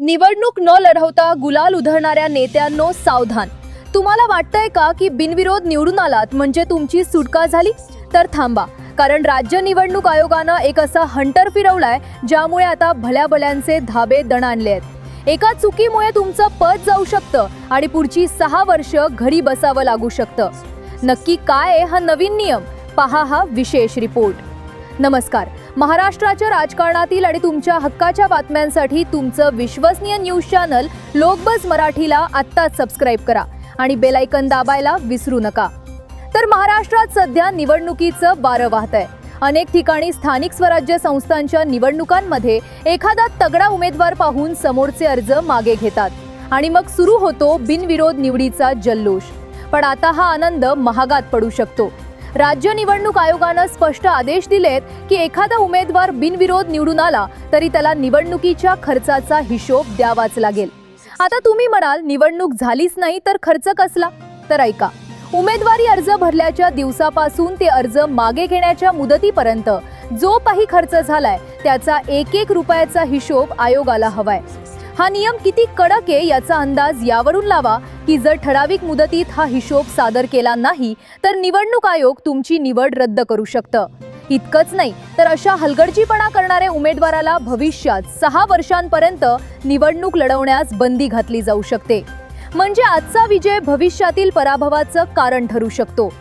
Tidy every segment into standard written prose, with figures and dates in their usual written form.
निवडणूक न लढवता गुलाल उधळणाऱ्या नेत्यांनो सावधान. तुम्हाला वाटतंय का की बिनविरोध निवडून आलात म्हणजे तुमची सुटका झाली? तर थांबा, कारण राज्य निवडणूक आयोगानं एक असा हंटर फिरवलाय ज्यामुळे आता भल्याभल्यांचे धाबे दणाणले आहेत. एका चुकीमुळे तुमचं पद जाऊ शकतं आणि पुढची 6 वर्ष घरी बसावं लागू शकतं. नक्की काय आहे हा नवीन नियम? पहा हा विशेष रिपोर्ट. नमस्कार. महाराष्ट्राच्या राजकारणातील आणि तुमच्या हक्काच्या बातम्यांसाठी तुमचं विश्वसनीय न्यूज चॅनल लोकबज मराठीला आत्ताच सबस्क्राईब करा आणि बेल आयकॉन दाबायला विसरू नका. तर महाराष्ट्रात सध्या निवडणुकीचं वारं वाहतंय. अनेक ठिकाणी स्थानिक स्वराज्य संस्थांच्या निवडणुकांमध्ये एखादा तगडा उमेदवार पाहून समोरचे अर्ज मागे घेतात आणि मग सुरू होतो बिनविरोध निवडीचा जल्लोष. पण आता हा आनंद महागात पडू शकतो. राज्य निवडणूक आयोगानं स्पष्ट आदेश दिलेत की एखादा उमेदवार बिनविरोध निवडून आला तरी त्याला निवडणुकीच्या खर्चाचा हिशोब द्यावाच लागेल. आता तुम्ही म्हणाल, निवडणूक झालीच नाही तर खर्च कसला? तर ऐका, उमेदवारी अर्ज भरल्याच्या दिवसापासून ते अर्ज मागे घेण्याच्या मुदतीपर्यंत जो काही खर्च झालाय त्याचा 1-1 रुपयाचा हिशोब आयोगाला हवाय. हा नियम किती कडक आहे याचा अंदाज यावरून लावा की जर ठराविक मुदतीत हा हिशोब सादर केला नाही तर निवडणूक आयोग तुमची निवड रद्द करू शकतं. इतकंच नाही तर अशा हलगर्जीपणा करणाऱ्या उमेदवाराला भविष्यात 6 वर्षांपर्यंत निवडणूक लढवण्यास बंदी घातली जाऊ शकते. म्हणजे आजचा विजय भविष्यातील पराभवाचं कारण ठरू शकतो.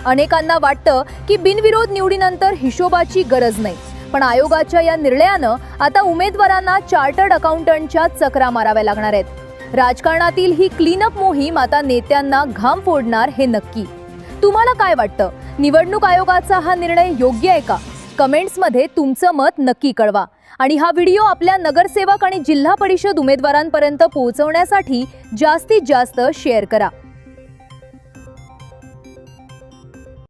अनेकांना वाटतं की बिनविरोध निवडीनंतर हिशोबाची गरज नाही, पण आयोगाच्या या निर्णयानं आता उमेदवारांना चार्टर्ड अकाउंटंटच्या चकरा माराव्या लागणार आहेत. राजकारणातील ही क्लीनअप मोहीम आता नेत्यांना घाम फोडणार हे नक्की. तुम्हाला काय वाटतं? निवडणूक आयोगाचा हा निर्णय योग्य आहे का? कमेंट्समध्ये तुमचं मत नक्की कळवा आणि हा व्हिडिओ आपल्या नगरसेवक आणि जिल्हा परिषद उमेदवारांपर्यंत पोहोचवण्यासाठी जास्तीत जास्त शेअर करा.